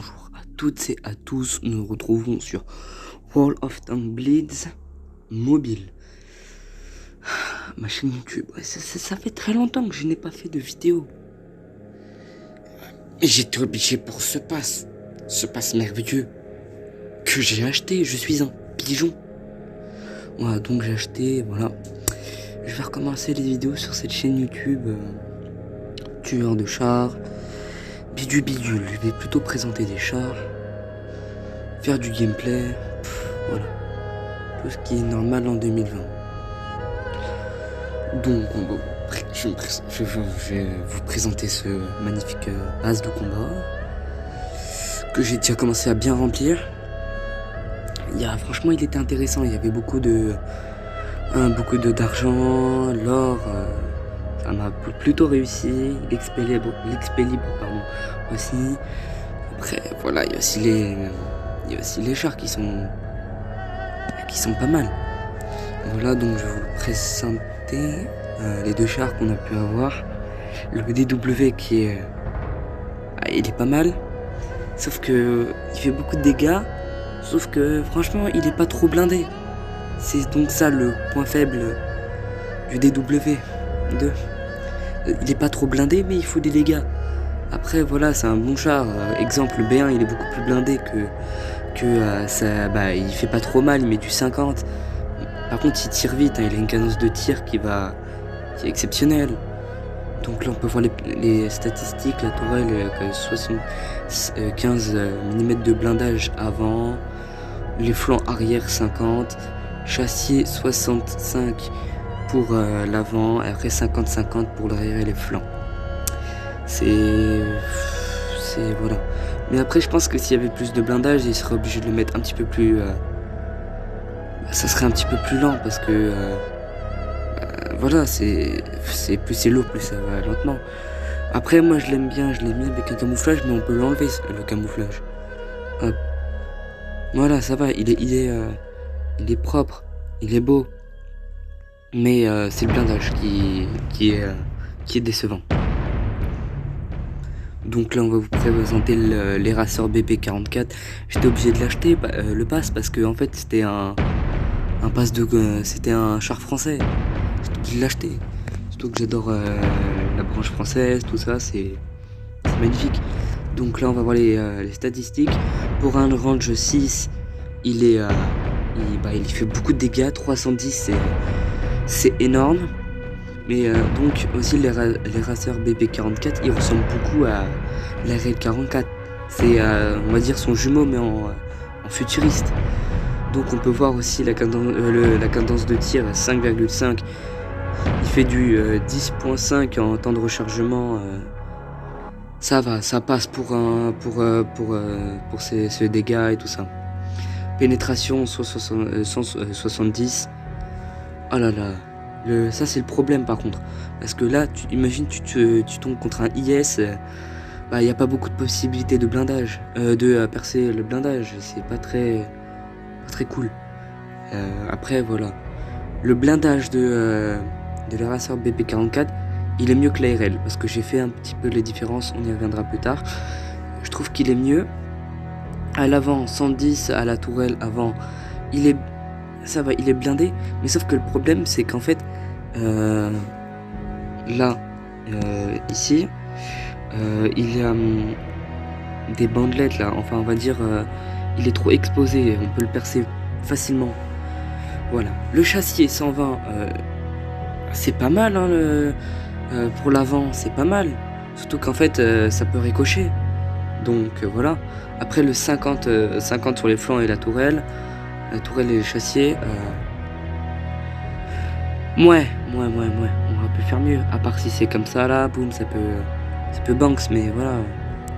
bonjour à toutes et à tous, nous nous retrouvons sur World of Tanks Blitz mobile. Ma chaîne YouTube, ça fait très longtemps que je n'ai pas fait de vidéo. Et j'étais obligé pour ce pass merveilleux que j'ai acheté, je suis un pigeon. Voilà, donc j'ai acheté, voilà. Je vais recommencer les vidéos sur cette chaîne YouTube, tueur de chars. Bidule, je vais plutôt présenter des chars, faire du gameplay, voilà, tout ce qui est normal en 2020. Donc je vais vous présenter ce magnifique pass de combat que j'ai déjà commencé à bien remplir. Franchement, il était intéressant, il y avait beaucoup d'argent, l'or. Ça m'a plutôt réussi, l'expélibre aussi. Après voilà, il y a aussi les chars qui sont pas mal. Voilà, donc je vais vous présenter les deux chars qu'on a pu avoir. Le DW qui est il est pas mal, sauf que il fait beaucoup de dégâts, sauf que franchement il est pas trop blindé. C'est donc ça le point faible du DW2. Il est pas trop blindé, mais il faut des dégâts. Après voilà, c'est un bon char. Exemple, le B1 il est beaucoup plus blindé que ça. Bah il fait pas trop mal, il met du 50. Par contre il tire vite, hein, il a une cadence de tir qui est exceptionnelle. Donc là on peut voir les statistiques. La tourelle est 75 mm de blindage avant, les flancs arrière 50, châssis 65 pour l'avant, et après 50-50 pour l'arrière et les flancs. C'est voilà. Mais après je pense que s'il y avait plus de blindage, il serait obligé de le mettre un petit peu plus ça serait un petit peu plus lent, parce que voilà, c'est lourd, plus ça va lentement. Après moi je l'aime bien, avec un camouflage, mais on peut l'enlever le camouflage. Hop. Voilà, ça va, il est propre, il est beau. Mais c'est le blindage qui est décevant. Donc là on va vous présenter l'Eraser BP44. J'étais obligé de l'acheter, le pass, parce que en fait c'était un pass c'était un char français. J'étais obligé de l'acheter. Surtout que j'adore la branche française, tout ça, c'est magnifique. Donc là on va voir les statistiques. Pour un range 6, il fait beaucoup de dégâts, 310 c'est énorme. Mais donc aussi les racers BP44, il ressemble beaucoup à l'RL44. C'est on va dire son jumeau, mais en futuriste. Donc on peut voir aussi la cadence de tir 5,5. Il fait du 10.5 en temps de rechargement. Ça va, ça passe pour ces dégâts et tout ça. Pénétration 170. Oh là là. Ça c'est le problème par contre, parce que là imagine tu tombes contre un IS, il n'y a pas beaucoup de possibilités de blindage, de percer le blindage, c'est pas très cool. Après voilà, le blindage de l'Eraser BP44, il est mieux que l'ARL, parce que j'ai fait un petit peu les différences, on y reviendra plus tard. Je trouve qu'il est mieux. À l'avant 110, à la tourelle avant, ça va, il est blindé, mais sauf que le problème c'est qu'en fait là ici il y a des bandelettes là, enfin on va dire il est trop exposé, on peut le percer facilement. Voilà, le châssis 120, c'est pas mal, hein, pour l'avant c'est pas mal, surtout qu'en fait ça peut ricocher, donc voilà. Après le 50 sur les flancs et la tourelle et les châssiers, on aurait pu faire mieux. À part si c'est comme ça là, boum, ça peut banks, mais voilà,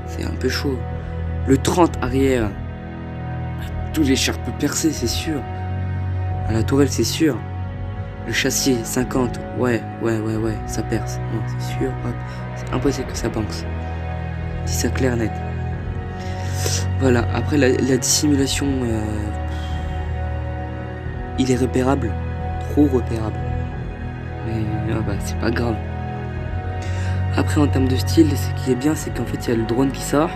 c'est un peu chaud. Le 30 arrière, tous les chars peuvent percer, c'est sûr. À la tourelle, c'est sûr. Le châssis 50, ouais, ça perce, non, c'est sûr. Hop, c'est impossible que ça banks. Dis ça clair, net. Voilà, après la dissimulation, il est repérable, trop repérable. Mais c'est pas grave. Après en termes de style, ce qui est bien, c'est qu'en fait il y a le drone qui sort.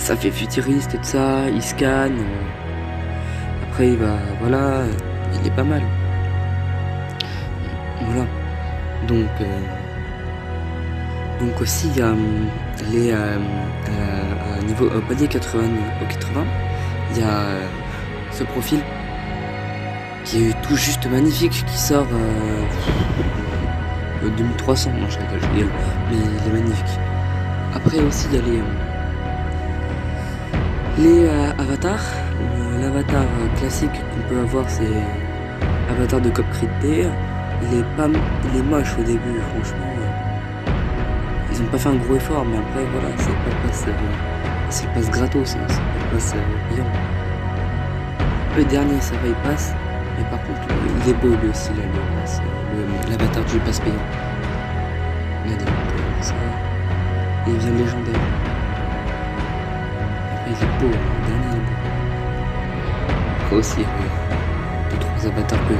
ça fait futuriste et tout ça, il scanne. Après il va, voilà, il est pas mal. Voilà. Donc aussi il y a les niveau palier 80 au 80, il y a ce profil qui est tout juste magnifique, qui sort 2300, non je rigole, mais il est magnifique. Après aussi il y a les avatars. L'avatar classique qu'on peut avoir, c'est avatar de Cop Creed D. Il est moche au début, franchement. Ils ont pas fait un gros effort, mais après voilà, c'est le pass gratos, hein, c'est pas le pass payant. Le dernier ça va, il passe, mais par contre il est beau lui aussi là, l'avatar du pass payant. Regardez, ça, et il vient légendaire. Après, il est beau, le dernier il est beau. Après aussi, il y a 2-3 avatars que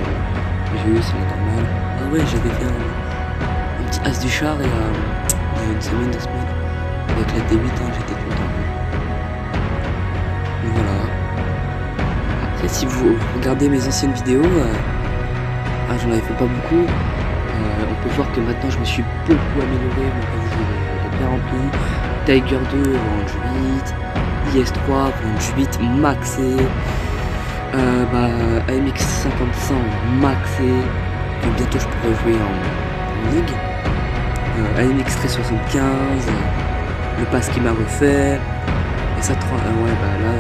j'ai eu, c'est normal. Ah ouais, j'avais fait un petit as du char il y a une semaine, 2 semaines. Avec la D8, hein, j'étais content. Donc voilà. Après, si vous regardez mes anciennes vidéos, j'en avais fait pas beaucoup. On peut voir que maintenant je me suis beaucoup amélioré. Mon casier est bien rempli. Tiger 2 range 8. IS3 range 8 maxé. AMX 55 maxé. Donc bientôt je pourrai jouer en ligue. AMX 375, le pass qui m'a refait. Et ça, ouais, bah là,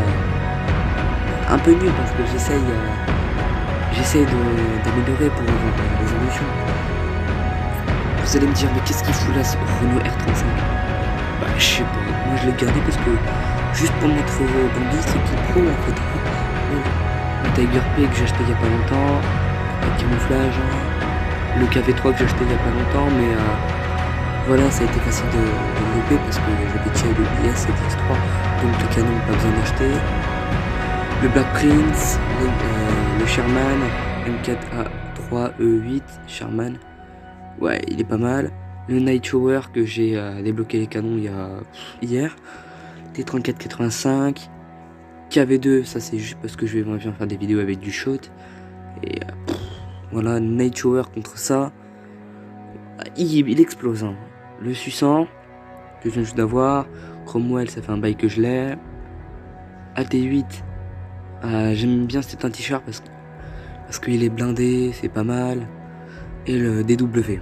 un peu mieux parce que j'essaye d'améliorer pour avoir des évolutions. Vous allez me dire, mais qu'est-ce qu'il fout là, ce Renault R35? Bah, je sais pas, moi je l'ai gardé parce que, juste pour montrer au Bambi, c'est qu'il est pro en fait. Le Tiger P que j'ai acheté il y a pas longtemps, le camouflage, le KV3 que j'ai acheté il y a pas longtemps, mais voilà, ça a été facile de développer parce que j'avais déjà le BS et X3, donc le canon, pas besoin d'acheter. Le Black Prince, le Sherman, M4A3E8, Sherman, ouais, il est pas mal. Le Night Shower que j'ai débloqué les canons hier. T3485, KV2, ça c'est juste parce que je vais bien faire des vidéos avec du shot. Et voilà, Night Shower contre ça, il explose. Hein. Le Suissant, que je viens juste d'avoir. Cromwell, ça fait un bail que je l'ai. AT8, j'aime bien cet un t-shirt parce qu'il est blindé, c'est pas mal. Et le DW.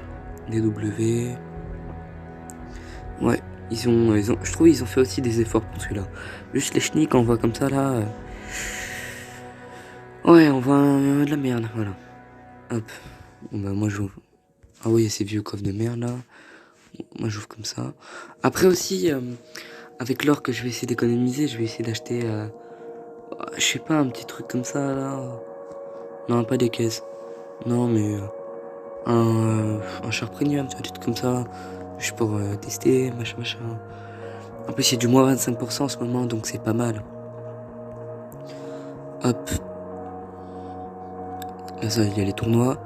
Ouais, je trouve ils ont fait aussi des efforts pour celui-là. Juste les chenilles, on voit comme ça là. Ouais, on voit de la merde, voilà. Hop. Bon, bah moi j'ouvre. Ah oui, il y a ces vieux coffres de merde là. Moi j'ouvre comme ça. Après aussi, avec l'or que je vais essayer d'économiser, je vais essayer d'acheter, je sais pas, un petit truc comme ça là. Non, pas des caisses. Non, mais un char premium, tu vois, des trucs comme ça. Juste pour tester, machin. En plus, il y a du moins 25% en ce moment, donc c'est pas mal. Hop. Là, ça, il y a les tournois.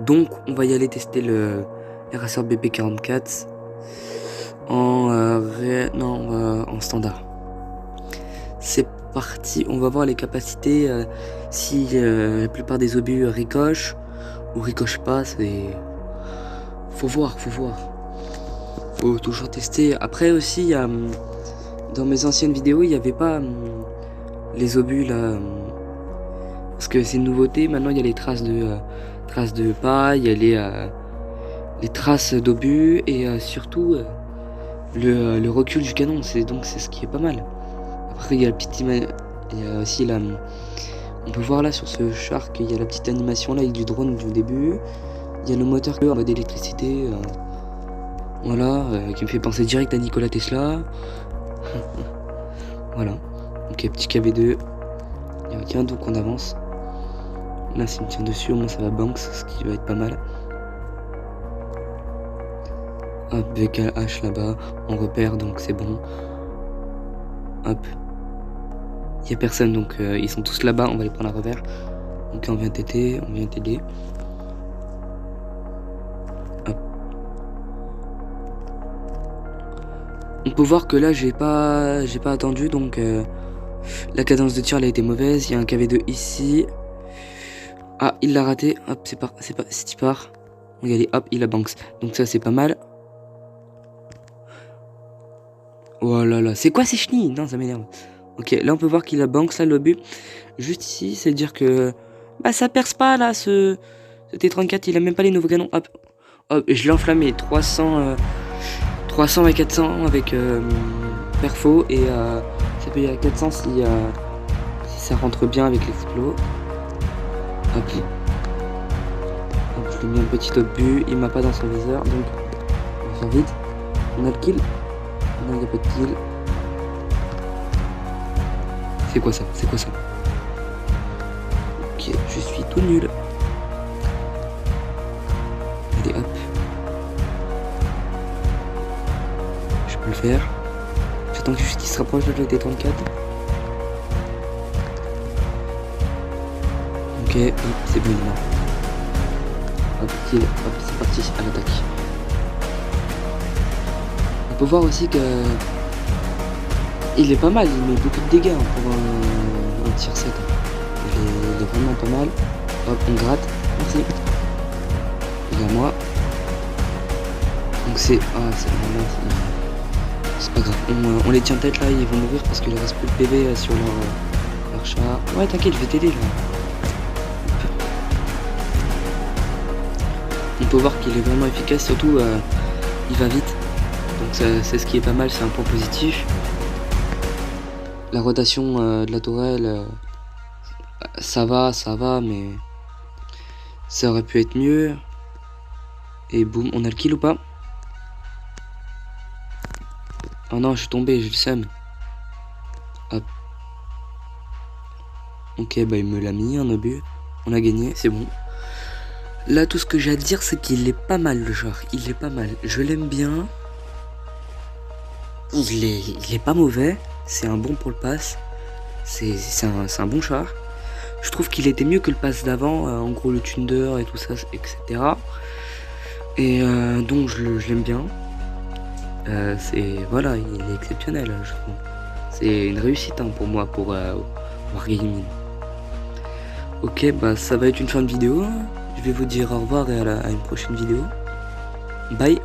Donc, on va y aller tester le RSR BP44 en standard. C'est parti, on va voir les capacités, si la plupart des obus ricochent ou ricochent pas, c'est... Faut voir. Faut toujours tester. Après aussi, dans mes anciennes vidéos, il n'y avait pas les obus là, parce que c'est une nouveauté. Maintenant, il y a les traces de paille, il y a les traces d'obus et surtout le recul du canon. C'est ce qui est pas mal. Après, il y a aussi on peut voir là sur ce char qu'il y a la petite animation là avec du drone du début. Il y a le moteur en mode électricité. Voilà, qui me fait penser direct à Nikola Tesla. Voilà. Ok, petit KV2. Il y a aucun, donc on avance. Là, s'il me tient dessus, au moins ça va Banks, ce qui va être pas mal. Hop, VKH là-bas, on repère, donc c'est bon. Hop. Il n'y a personne, donc ils sont tous là-bas, on va les prendre à revers. Donc on vient t'aider. Hop. On peut voir que là j'ai pas attendu, donc la cadence de tir elle a été mauvaise. Il y a un KV2 ici. Ah, il l'a raté. Hop, c'est il part. Regardez, hop, il a banks. Donc ça c'est pas mal. Oh là là, c'est quoi ces chenilles? Non, ça m'énerve. Ok, là on peut voir qu'il a banks là le but. Juste ici, c'est dire que bah ça perce pas là ce T34, il a même pas les nouveaux canons. Hop, hop, je l'ai enflammé 300 et 400 avec perfo et ça peut y aller à 400 si ça rentre bien avec l'explos. Hop. Hop, je lui ai mis un petit obus, il m'a pas dans son viseur, donc on va faire vite. On a le kill. Non, il n'y a pas de kill. C'est quoi ça? C'est quoi ça? Ok, je suis tout nul. Allez, hop. Je peux le faire. J'attends juste qu'il se rapproche de la T34. Ok, hop, c'est bon, il est mort. Hop, kill, hop, c'est parti, à l'attaque. On peut voir aussi que il est pas mal, il met beaucoup de dégâts pour un tir 7. Il est vraiment pas mal. Hop, on gratte, merci. Il est à moi. Donc c'est... Ah, c'est vraiment... C'est pas grave, on les tient tête là, ils vont mourir parce qu'il reste plus de PV sur leur char. Ouais, t'inquiète, je vais t'aider là. On peut voir qu'il est vraiment efficace, surtout il va vite. Donc c'est ce qui est pas mal, c'est un point positif. La rotation de la tourelle, ça va, mais ça aurait pu être mieux. Et boum, on a le kill ou pas? Oh non, je suis tombé, j'ai le seum. Hop. Ok, bah il me l'a mis, un obus. On a gagné, c'est bon. Là, tout ce que j'ai à dire, c'est qu'il est pas mal, le genre. Il est pas mal. Je l'aime bien. Il est pas mauvais. C'est un bon pour le pass. C'est un bon char. Je trouve qu'il était mieux que le pass d'avant. En gros, le Thunder et tout ça, etc. Et donc, je l'aime bien. Voilà, il est exceptionnel, je trouve. C'est une réussite pour moi, pour Wargaming. Ok, bah ça va être une fin de vidéo. Je vais vous dire au revoir et à une prochaine vidéo. Bye.